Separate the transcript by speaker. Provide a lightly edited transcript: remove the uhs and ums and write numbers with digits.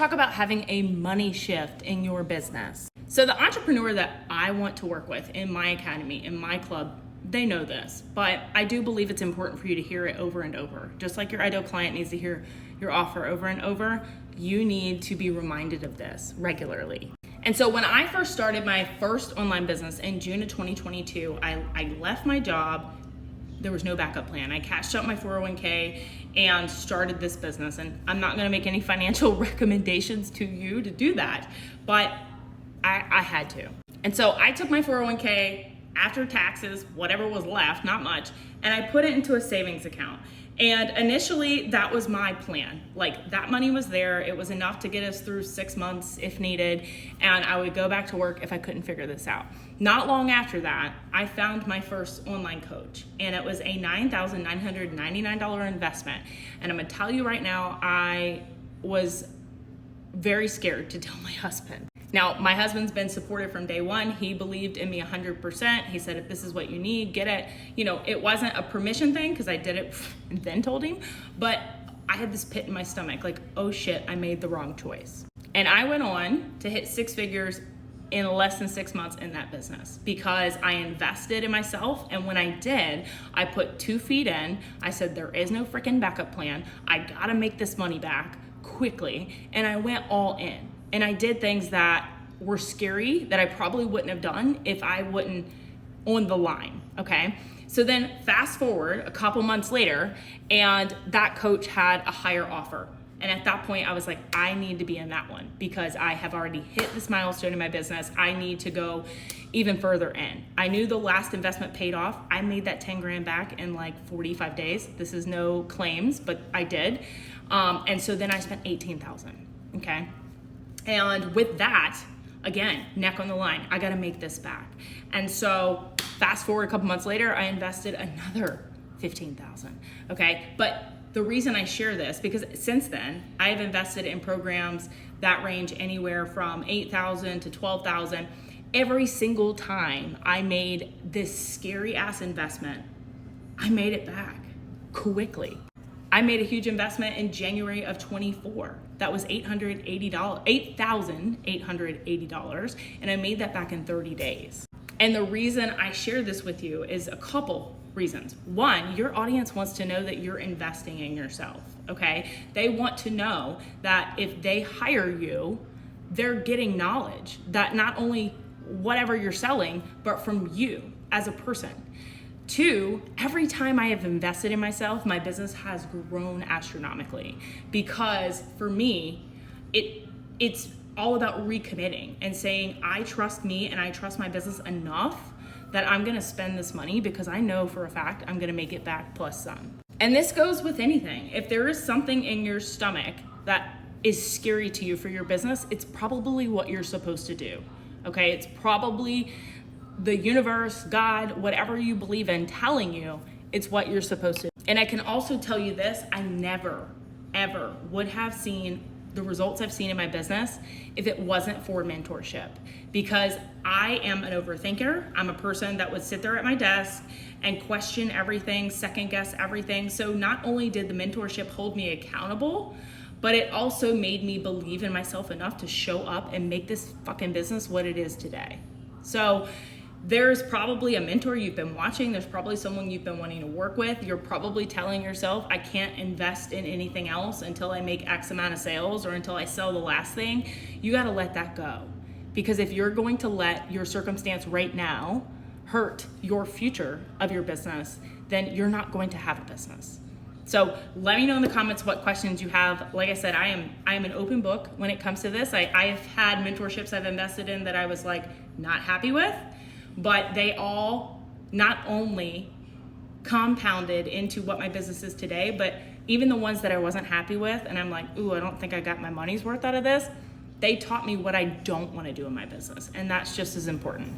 Speaker 1: talk about having a money shift in your business. So the entrepreneur that I want to work with in my academy, in my club, they know this, but I do believe it's important for you to hear it over and over. Just like your ideal client needs to hear your offer over and over, you need to be reminded of this regularly. And so when I first started my first online business in June of 2022, I left my job. There was no backup plan. I cashed out my 401k and started this business. And I'm not gonna make any financial recommendations to you to do that, but I had to. And so I took my 401k after taxes, whatever was left, not much, and I put it into a savings account. And initially that was my plan. Like, that money was there. It was enough to get us through 6 months if needed. And I would go back to work if I couldn't figure this out. Not long after that, I found my first online coach, and it was a $9,999 investment. And I'm gonna tell you right now, I was very scared to tell my husband. Now, my husband's been supportive from day one. He believed in me 100%. He said, if this is what you need, get it. You know, it wasn't a permission thing because I did it and then told him, but I had this pit in my stomach, like, oh shit, I made the wrong choice. And I went on to hit 6 figures in less than 6 months in that business because I invested in myself. And when I did, I put 2 feet in. I said, there is no freaking backup plan. I gotta make this money back quickly. And I went all in. And I did things that were scary that I probably wouldn't have done if I wasn't on the line, okay? So then fast forward a couple months later, and that coach had a higher offer. And at that point, I was like, I need to be in that one because I have already hit this milestone in my business. I need to go even further in. I knew the last investment paid off. I made that 10 grand back in like 45 days. This is no claims, but I did. And so then I spent 18,000, okay? And with that, again, neck on the line, I gotta make this back. And so fast forward a couple months later, I invested another 15,000, okay? But the reason I share this, because since then, I've invested in programs that range anywhere from 8,000 to 12,000. Every single time I made this scary ass investment, I made it back quickly. I made a huge investment in January of 24. That was $8,880, and I made that back in 30 days. And the reason I share this with you is a couple reasons. One, your audience wants to know that you're investing in yourself, okay? They want to know that if they hire you, they're getting knowledge that not only whatever you're selling, but from you as a person. 2, every time I have invested in myself, my business has grown astronomically because for me, it's all about recommitting and saying, I trust me and I trust my business enough that I'm gonna spend this money because I know for a fact I'm gonna make it back plus some. And this goes with anything. If there is something in your stomach that is scary to you for your business, it's probably what you're supposed to do, okay? It's probably the universe, God, whatever you believe in telling you it's what you're supposed to do. And I can also tell you this, I never, ever would have seen the results I've seen in my business if it wasn't for mentorship. Because I am an overthinker. I'm a person that would sit there at my desk and question everything, second guess everything. So not only did the mentorship hold me accountable, but it also made me believe in myself enough to show up and make this fucking business what it is today. So there's probably a mentor you've been watching. There's probably someone you've been wanting to work with. You're probably telling yourself, I can't invest in anything else until I make X amount of sales or until I sell the last thing. You gotta let that go. Because if you're going to let your circumstance right now hurt your future of your business, then you're not going to have a business. So let me know in the comments what questions you have. Like I said, I am an open book when it comes to this. I've had mentorships I've invested in that I was like not happy with, but they all not only compounded into what my business is today, but even the ones that I wasn't happy with, and I'm like, ooh, I don't think I got my money's worth out of this, they taught me what I don't want to do in my business, and that's just as important.